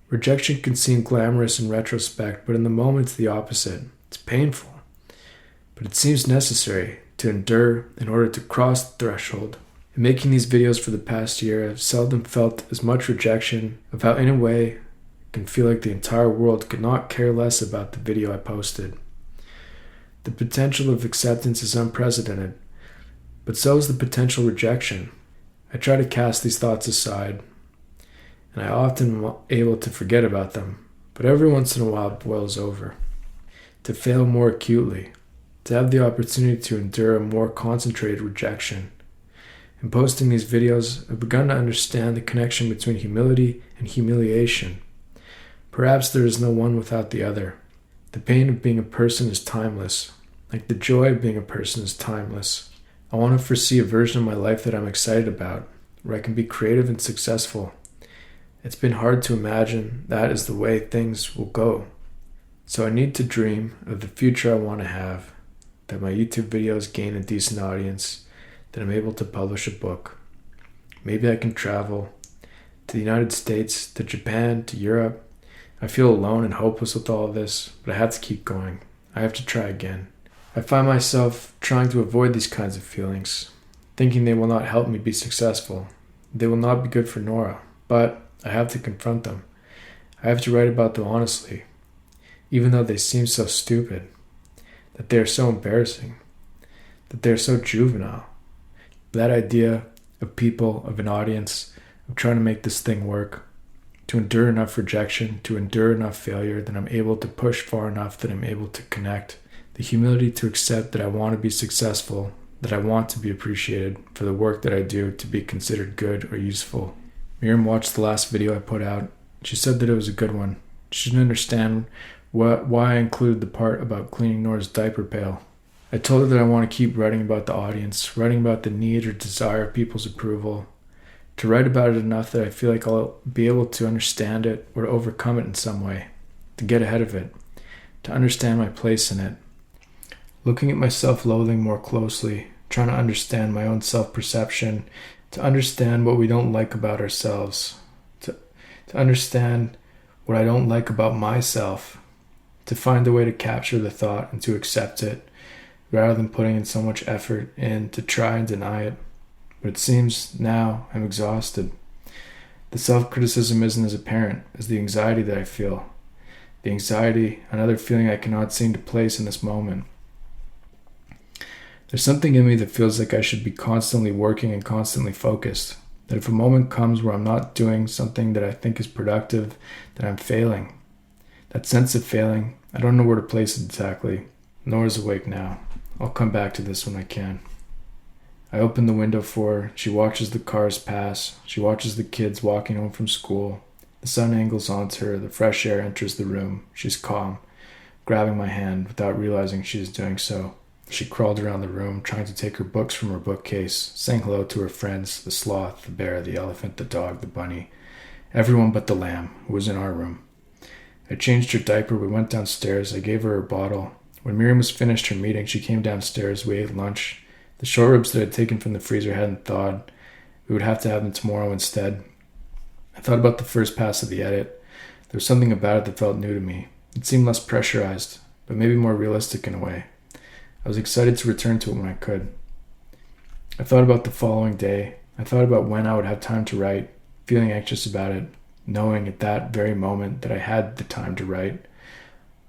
Rejection can seem glamorous in retrospect, but in the moment it's the opposite. It's painful, but it seems necessary to endure in order to cross the threshold. In making these videos for the past year, I've seldom felt as much rejection of how in a way I can feel like the entire world could not care less about the video I posted. The potential of acceptance is unprecedented, but so is the potential rejection. I try to cast these thoughts aside, and I often am able to forget about them, but every once in a while it boils over. To fail more acutely, to have the opportunity to endure a more concentrated rejection. In posting these videos, I've begun to understand the connection between humility and humiliation. Perhaps there is no one without the other. The pain of being a person is timeless, like the joy of being a person is timeless. I want to foresee a version of my life that I'm excited about, where I can be creative and successful. It's been hard to imagine that is the way things will go. So I need to dream of the future I want to have, that my YouTube videos gain a decent audience, that I'm able to publish a book. Maybe I can travel to the United States, to Japan, to Europe. I feel alone and hopeless with all of this, but I have to keep going. I have to try again. I find myself trying to avoid these kinds of feelings, thinking they will not help me be successful. They will not be good for Nora, but I have to confront them. I have to write about them honestly, even though they seem so stupid, that they are so embarrassing, that they are so juvenile. That idea of people, of an audience, of trying to make this thing work, to endure enough rejection, to endure enough failure that I'm able to push far enough that I'm able to connect, the humility to accept that I want to be successful, that I want to be appreciated for the work that I do to be considered good or useful. Miriam watched the last video I put out. She said that it was a good one. She didn't understand why I included the part about cleaning Nora's diaper pail. I told her that I want to keep writing about the audience, writing about the need or desire of people's approval, to write about it enough that I feel like I'll be able to understand it or to overcome it in some way, to get ahead of it, to understand my place in it. Looking at my self-loathing more closely, trying to understand my own self-perception, to understand what we don't like about ourselves, to understand what I don't like about myself, to find a way to capture the thought and to accept it, rather than putting in so much effort in to try and deny it. But it seems now I'm exhausted. The self-criticism isn't as apparent as the anxiety that I feel. The anxiety, another feeling I cannot seem to place in this moment. There's something in me that feels like I should be constantly working and constantly focused. That if a moment comes where I'm not doing something that I think is productive, that I'm failing. That sense of failing, I don't know where to place it exactly. Nora's awake now. I'll come back to this when I can. I open the window for her. She watches the cars pass. She watches the kids walking home from school. The sun angles onto her. The fresh air enters the room. She's calm, grabbing my hand without realizing she is doing so. She crawled around the room, trying to take her books from her bookcase, saying hello to her friends, the sloth, the bear, the elephant, the dog, the bunny, everyone but the lamb, who was in our room. I changed her diaper. We went downstairs. I gave her her bottle. When Miriam was finished her meeting, she came downstairs. We ate lunch. The short ribs that I had taken from the freezer hadn't thawed. We would have to have them tomorrow instead. I thought about the first pass of the edit. There was something about it that felt new to me. It seemed less pressurized, but maybe more realistic in a way. I was excited to return to it when I could. I thought about the following day. I thought about when I would have time to write, feeling anxious about it, knowing at that very moment that I had the time to write.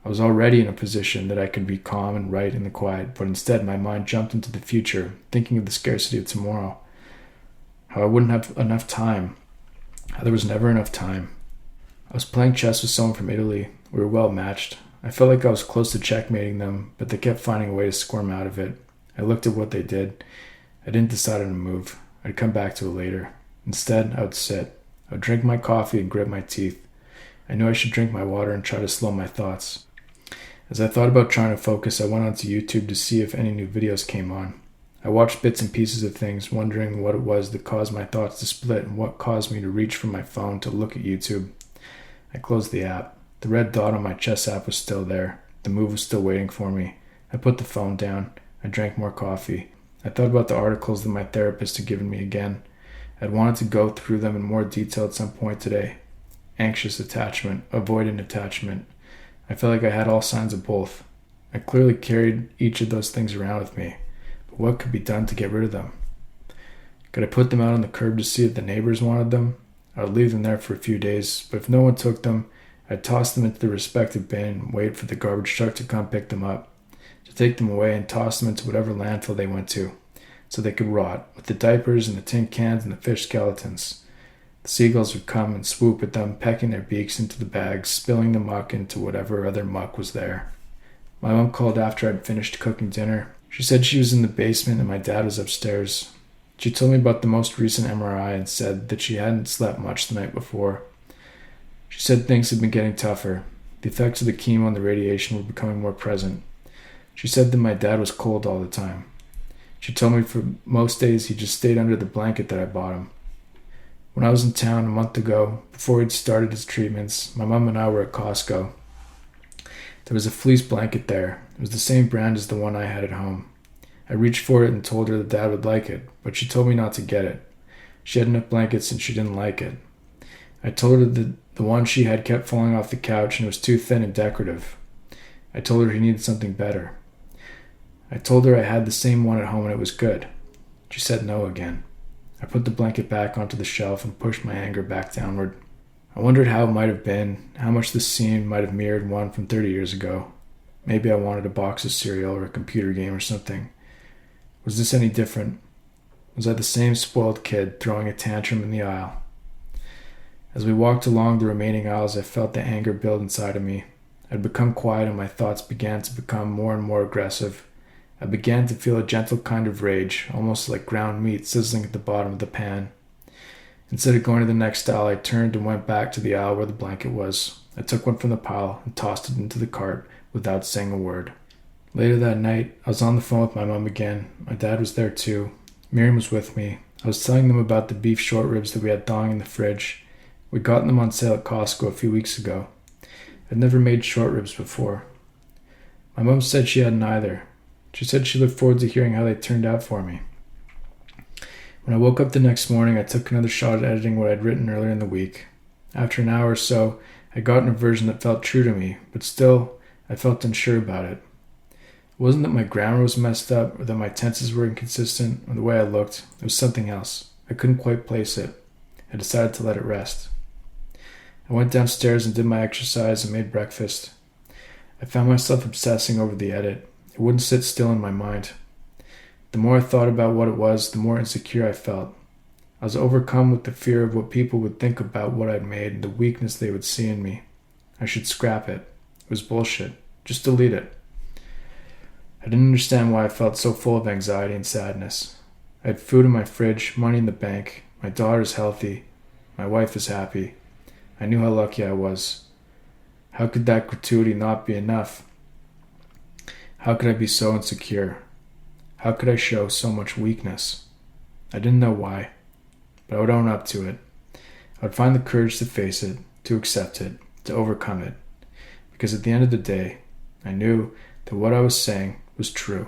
I was already in a position that I could be calm and write in the quiet, but instead my mind jumped into the future, thinking of the scarcity of tomorrow, how I wouldn't have enough time, how there was never enough time. I was playing chess with someone from Italy. We were well matched. I felt like I was close to checkmating them, but they kept finding a way to squirm out of it. I looked at what they did. I didn't decide on a move. I'd come back to it later. Instead, I would sit. I would drink my coffee and grit my teeth. I knew I should drink my water and try to slow my thoughts. As I thought about trying to focus, I went onto YouTube to see if any new videos came on. I watched bits and pieces of things, wondering what it was that caused my thoughts to split and what caused me to reach for my phone to look at YouTube. I closed the app. The red dot on my chess app was still there. The move was still waiting for me. I put the phone down. I drank more coffee. I thought about the articles that my therapist had given me again. I'd wanted to go through them in more detail at some point today. anxious attachment, avoidant attachment. I felt like I had all signs of both. I clearly carried each of those things around with me, but what could be done to get rid of them? Could I put them out on the curb to see if the neighbors wanted them? I would leave them there for a few days, but if no one took them, I'd toss them into the respective bin and wait for the garbage truck to come pick them up, to take them away and toss them into whatever landfill they went to, so they could rot, with the diapers and the tin cans and the fish skeletons. The seagulls would come and swoop at them, pecking their beaks into the bags, spilling the muck into whatever other muck was there. My mom called after I'd finished cooking dinner. She said she was in the basement and my dad was upstairs. She told me about the most recent MRI and said that she hadn't slept much the night before. She said things had been getting tougher. The effects of the chemo and the radiation were becoming more present. She said that my dad was cold all the time. She told me for most days he just stayed under the blanket that I bought him. When I was in town a month ago, before he'd started his treatments, my mom and I were at Costco. There was a fleece blanket there. It was the same brand as the one I had at home. I reached for it and told her that Dad would like it, but she told me not to get it. She had enough blankets and she didn't like it. I told her that the one she had kept falling off the couch and it was too thin and decorative. I told her he needed something better. I told her I had the same one at home and it was good. She said no again. I put the blanket back onto the shelf and pushed my anger back downward. I wondered how it might have been, how much this scene might have mirrored one from 30 years ago. Maybe I wanted a box of cereal or a computer game or something. Was this any different? Was I the same spoiled kid throwing a tantrum in the aisle? As we walked along the remaining aisles, I felt the anger build inside of me. I'd become quiet and my thoughts began to become more and more aggressive. I began to feel a gentle kind of rage, almost like ground meat sizzling at the bottom of the pan. Instead of going to the next aisle, I turned and went back to the aisle where the blanket was. I took one from the pile and tossed it into the cart without saying a word. Later that night, I was on the phone with my mom again. My dad was there too. Miriam was with me. I was telling them about the beef short ribs that we had thawing in the fridge. We'd gotten them on sale at Costco a few weeks ago. I'd never made short ribs before. My mom said she hadn't either. She said she looked forward to hearing how they turned out for me. When I woke up the next morning, I took another shot at editing what I'd written earlier in the week. After an hour or so, I'd gotten a version that felt true to me, but still, I felt unsure about it. It wasn't that my grammar was messed up or that my tenses were inconsistent or the way I looked. It was something else. I couldn't quite place it. I decided to let it rest. I went downstairs and did my exercise and made breakfast. I found myself obsessing over the edit. It wouldn't sit still in my mind. The more I thought about what it was, the more insecure I felt. I was overcome with the fear of what people would think about what I'd made and the weakness they would see in me. I should scrap it. It was bullshit. Just delete it. I didn't understand why I felt so full of anxiety and sadness. I had food in my fridge, money in the bank, my daughter's healthy, my wife is happy. I knew how lucky I was. How could that gratuity not be enough? How could I be so insecure? How could I show so much weakness? I didn't know why, but I would own up to it. I would find the courage to face it, to accept it, to overcome it. Because at the end of the day, I knew that what I was saying was true.